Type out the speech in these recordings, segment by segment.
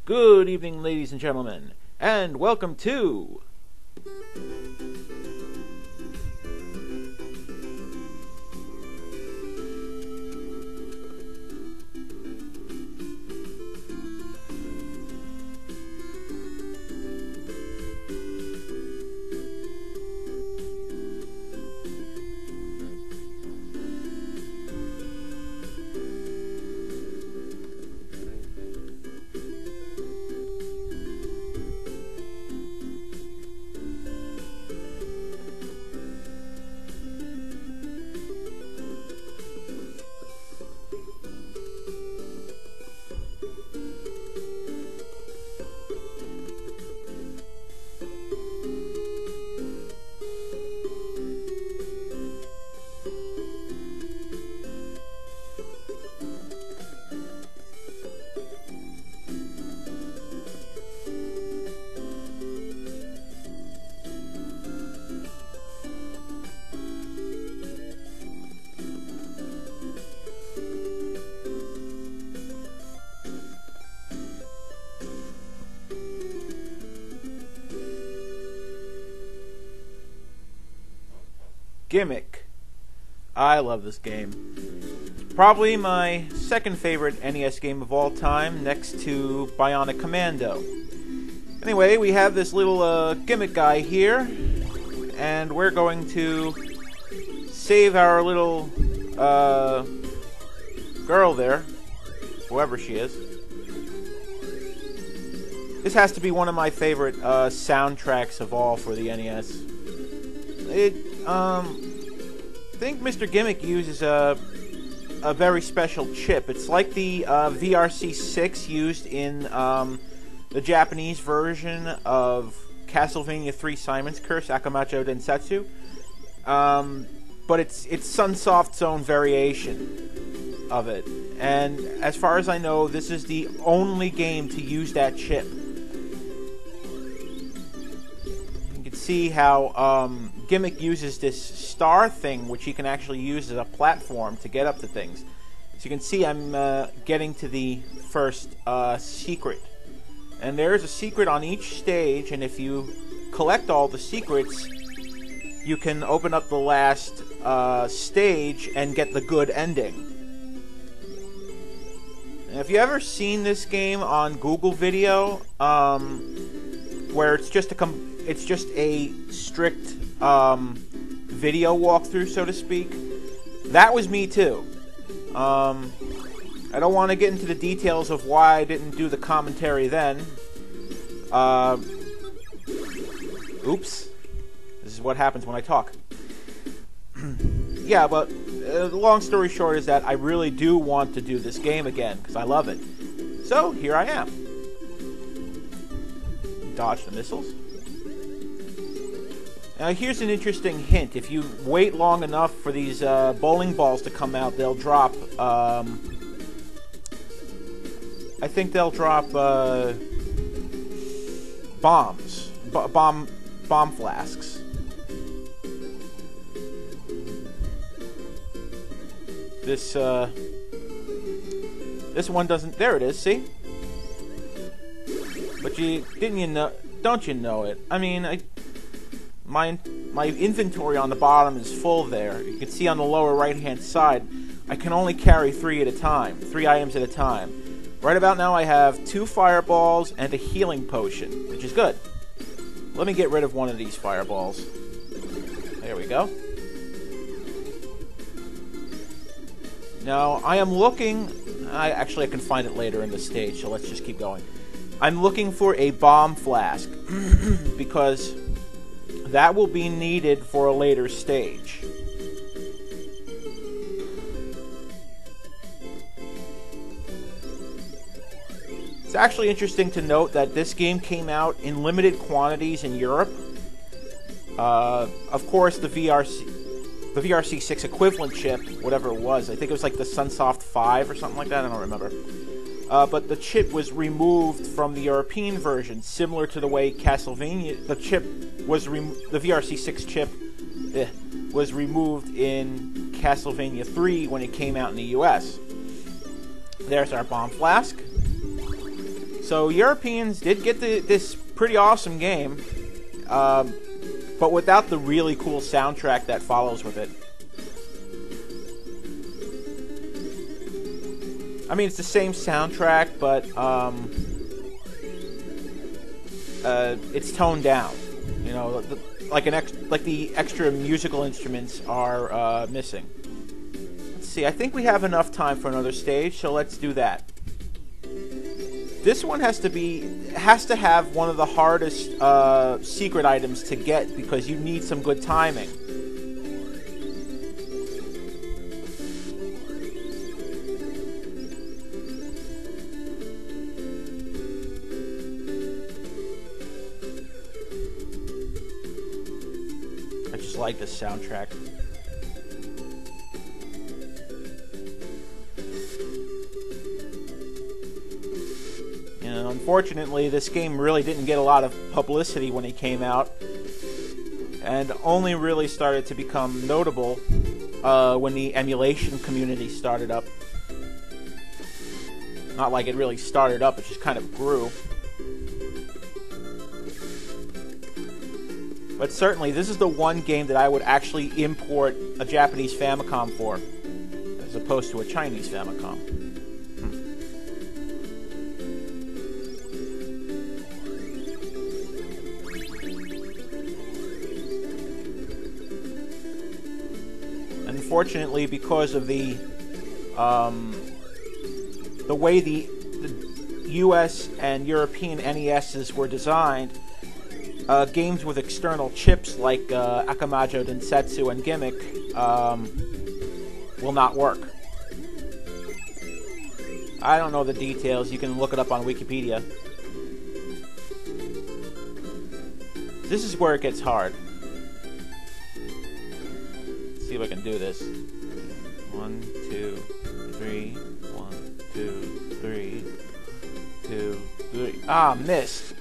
Good evening, ladies and gentlemen, and welcome to Gimmick. I love this game. Probably my second favorite NES game of all time, next to Bionic Commando. Anyway, we have this little Gimmick guy here, and we're going to save our little girl there, whoever she is. This has to be one of my favorite soundtracks of all for the NES. I think Mr. Gimmick uses a very special chip. It's like the VRC6 used in the Japanese version of Castlevania 3 Simon's Curse, Akamajo Densetsu. But it's Sunsoft's own variation of it. And as far as I know, this is the only game to use that chip. You can see how Gimmick uses this star thing, which he can actually use as a platform to get up to things. So you can see I'm getting to the first secret. And there's a secret on each stage, and if you collect all the secrets, you can open up the last stage and get the good ending. And if you ever seen this game on Google Video, where it's just a strict video walkthrough, so to speak, that was me too. I don't want to get into the details of why I didn't do the commentary then. Oops. This is what happens when I talk. Yeah, but the long story short is that I really do want to do this game again, because I love it. So, here I am. Dodge the missiles. Now, here's an interesting hint. If you wait long enough for these bowling balls to come out, they'll drop, I think they'll drop bombs. Bomb flasks. This one doesn't... There it is, see? But don't you know it? I mean, my inventory on the bottom is full there. You can see on the lower right-hand side, I can only carry 3 items at a time. Right about now, I have 2 fireballs and a healing potion, which is good. Let me get rid of one of these fireballs. There we go. Now, I am looking... Actually, I can find it later in the stage, so let's just keep going. I'm looking for a bomb flask, because that will be needed for a later stage. It's actually interesting to note that this game came out in limited quantities in Europe. Of course, the VRC6 equivalent chip, whatever it was, I think it was like the Sunsoft 5 or something like that, I don't remember. But the chip was removed from the European version, similar to the way Castlevania, the VRC6 chip was removed in Castlevania 3 when it came out in the US. There's our bomb flask. So Europeans did get this pretty awesome game, but without the really cool soundtrack that follows with it. I mean, it's the same soundtrack, but it's toned down. You know, like the extra musical instruments are missing. Let's see. I think we have enough time for another stage, so let's do that. This one has to have one of the hardest secret items to get because you need some good timing. I just like this soundtrack. Unfortunately, this game really didn't get a lot of publicity when it came out, and only really started to become notable when the emulation community started up. Not like it really started up, it just kind of grew. But certainly, this is the one game that I would actually import a Japanese Famicom for, as opposed to a Chinese Famicom. Unfortunately, because of the way the US and European NESs were designed, games with external chips like Akamajo Densetsu and Gimmick will not work. I don't know the details. You can look it up on Wikipedia. This is where it gets hard. See if I can do this. 1, 2, 3. 1, 2, 3. 2, 3. Ah, missed.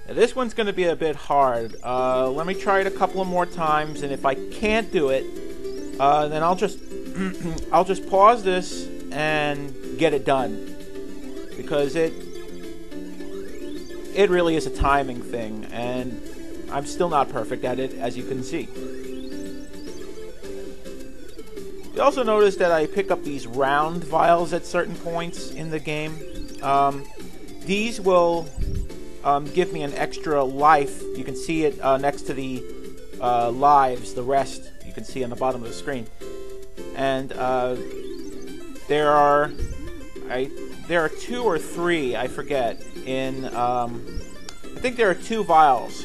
Now, this one's going to be a bit hard. Let me try it a couple of more times, and if I can't do it, then I'll just I'll just pause this and get it done, because it really is a timing thing, and I'm still not perfect at it, as you can see. You also notice that I pick up these round vials at certain points in the game. These will give me an extra life. You can see it next to the lives, the rest you can see on the bottom of the screen. And there are 2 or 3, I forget, in I think there are 2 vials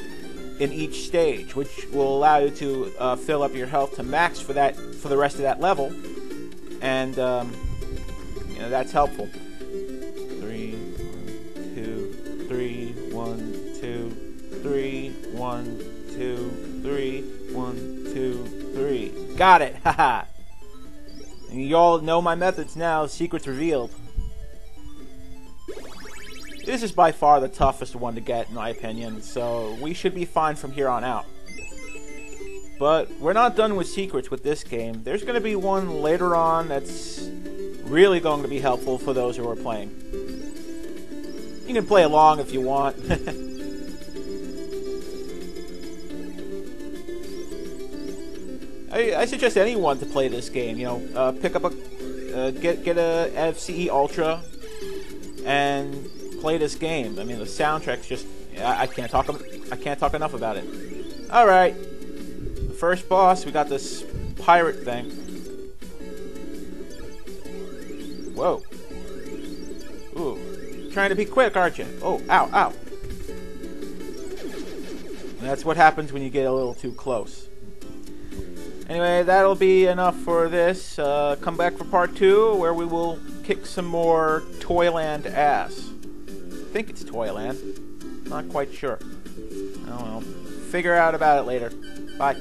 in each stage, which will allow you to fill up your health to max for the rest of that level, and you know, that's helpful. 3, 1, 2, 3, 1, 2, 3, 1, 2, 3, 1, 2, 3. Got it! Haha! And you all know my methods now. Secrets revealed. This is by far the toughest one to get, in my opinion, so we should be fine from here on out. But we're not done with secrets with this game. There's going to be one later on that's really going to be helpful for those who are playing. You can play along if you want. I suggest anyone to play this game. You know, pick up get a FCE Ultra and play this game. I mean, the soundtrack's just I can't talk enough about it. All right, the first boss. We got this pirate thing. Whoa. Ooh, trying to be quick, aren't you? Oh, ow, ow. And that's what happens when you get a little too close. Anyway, that'll be enough for this. Come back for part 2, where we will kick some more Toyland ass. I think it's Toyland. Not quite sure. I don't know. Figure out about it later. Bye.